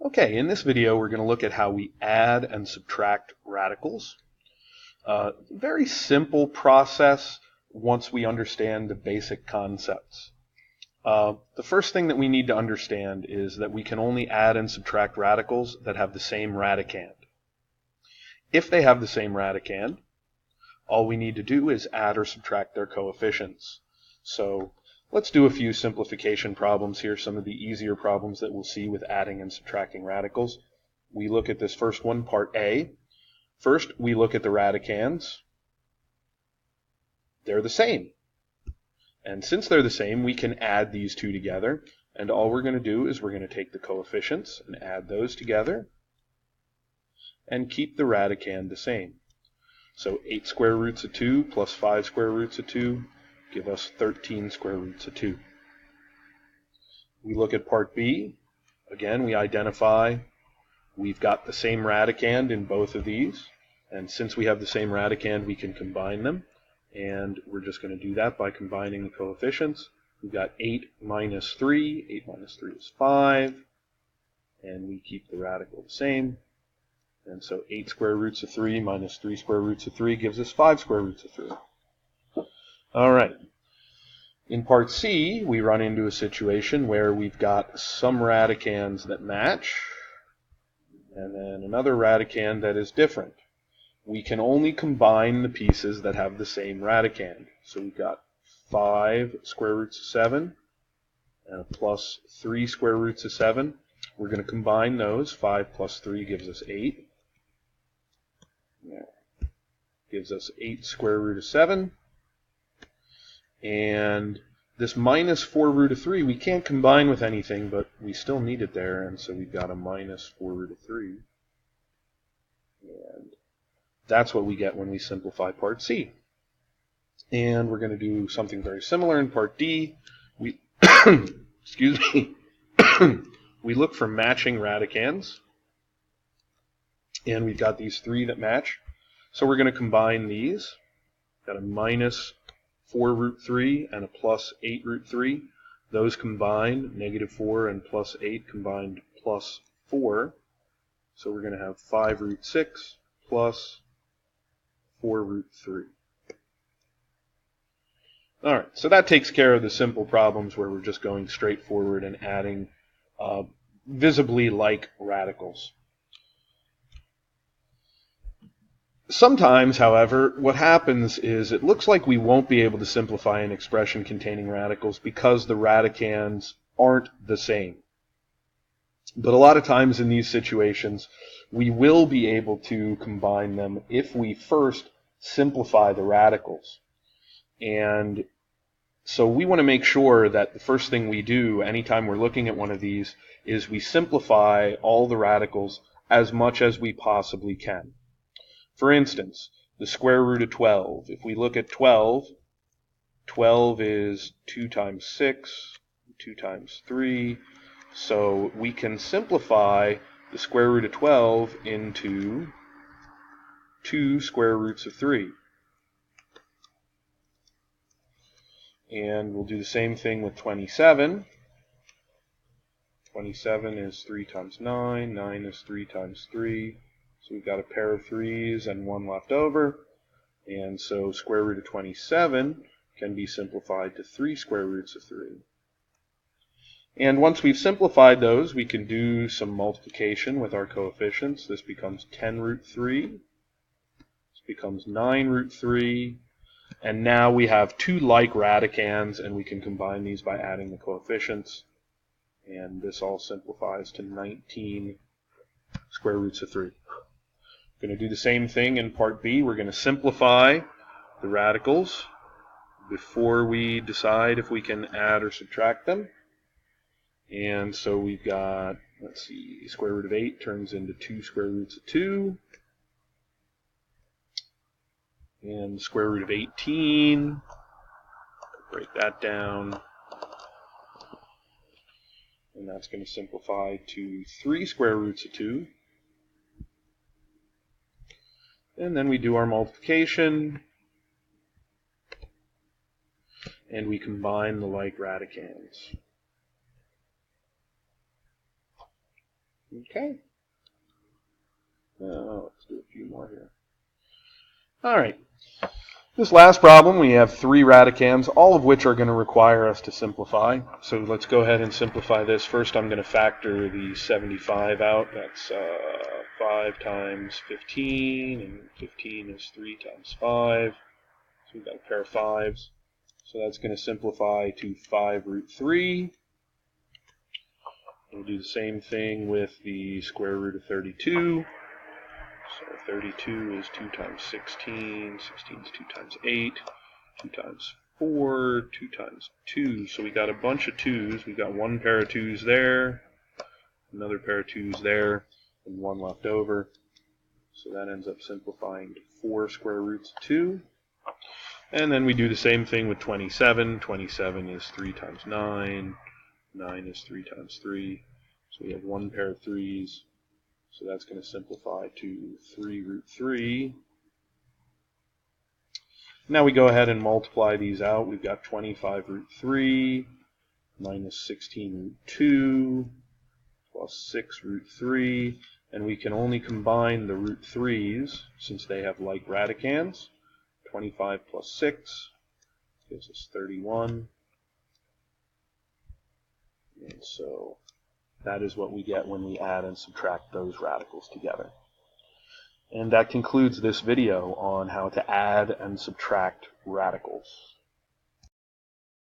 Okay, in this video we're going to look at how we add and subtract radicals. Very simple process once we understand the basic concepts. The first thing that we need to understand is that we can only add and subtract radicals that have the same radicand. If they have the same radicand, all we need to do is add or subtract their coefficients. So let's do a few simplification problems here, some of the easier problems that we'll see with adding and subtracting radicals. We look at this first one, part A. First, we look at the radicands. They're the same. And since they're the same, we can add these two together. And all we're going to do is we're going to take the coefficients and add those together and keep the radicand the same. So 8 square roots of 2 plus 5 square roots of 2 give us 13 square roots of 2. We look at part B. Again, we identify we've got the same radicand in both of these. And since we have the same radicand, we can combine them. And we're just going to do that by combining the coefficients. We've got 8 minus 3. 8 minus 3 is 5. And we keep the radical the same. And so 8 square roots of 3 minus 3 square roots of 3 gives us 5 square roots of 3. All right. In part C, we run into a situation where we've got some radicands that match, and then another radicand that is different. We can only combine the pieces that have the same radicand. So we've got 5 square roots of 7 and a plus 3 square roots of 7. We're going to combine those. 5 plus 3 gives us 8. Gives us 8 square root of 7. And this minus 4 root of 3, we can't combine with anything, but we still need it there, and so we've got a minus 4 root of 3. And that's what we get when we simplify part C. And we're going to do something very similar in part D. We excuse me. We look for matching radicands. And we've got these 3 that match. So we're going to combine these. Got a minus 4 root 3 and a plus 8 root 3. Those combined, negative 4 and plus 8 combined plus 4. So we're going to have 5 root 6 plus 4 root 3. All right, so that takes care of the simple problems where we're just going straight forward and adding visibly like radicals. Sometimes, however, what happens is it looks like we won't be able to simplify an expression containing radicals because the radicands aren't the same. But a lot of times in these situations, we will be able to combine them if we first simplify the radicals. And so we want to make sure that the first thing we do anytime we're looking at one of these is we simplify all the radicals as much as we possibly can. For instance, the square root of 12. If we look at 12, 12 is 2 times 6, 2 times 3. So we can simplify the square root of 12 into 2 square roots of 3. And we'll do the same thing with 27. 27 is 3 times 9. 9 is 3 times 3. So we've got a pair of 3's and 1 left over. And so square root of 27 can be simplified to 3 square roots of 3. And once we've simplified those, we can do some multiplication with our coefficients. This becomes 10 root 3. This becomes 9 root 3. And now we have 2 like radicands, and we can combine these by adding the coefficients. And this all simplifies to 19 square roots of 3. We're going to do the same thing in part B. We're going to simplify the radicals before we decide if we can add or subtract them. And so we've got, let's see, square root of 8 turns into 2 square roots of 2. And the square root of 18, break that down. And that's going to simplify to 3 square roots of 2. And then we do our multiplication. And we combine the like radicands. Okay. Let's do a few more here. All right. This last problem, we have 3 radicams, all of which are going to require us to simplify. So let's go ahead and simplify this. First, I'm going to factor the 75 out. That's 5 times 15, and 15 is 3 times 5. So we've got a pair of 5s. So that's going to simplify to 5 root 3. We'll do the same thing with the square root of 32. So 32 is 2 times 16, 16 is 2 times 8, 2 times 4, 2 times 2. So we got a bunch of 2's. We got one pair of 2's there, another pair of 2's there, and one left over. So that ends up simplifying to 4 square roots of 2. And then we do the same thing with 27. 27 is 3 times 9. 9 is 3 times 3. So we have one pair of 3's. So that's going to simplify to 3 root 3. Now we go ahead and multiply these out. We've got 25 root 3 minus 16 root 2 plus 6 root 3. And we can only combine the root 3's since they have like radicands. 25 plus 6 gives us 31. And so that is what we get when we add and subtract those radicals together. And that concludes this video on how to add and subtract radicals.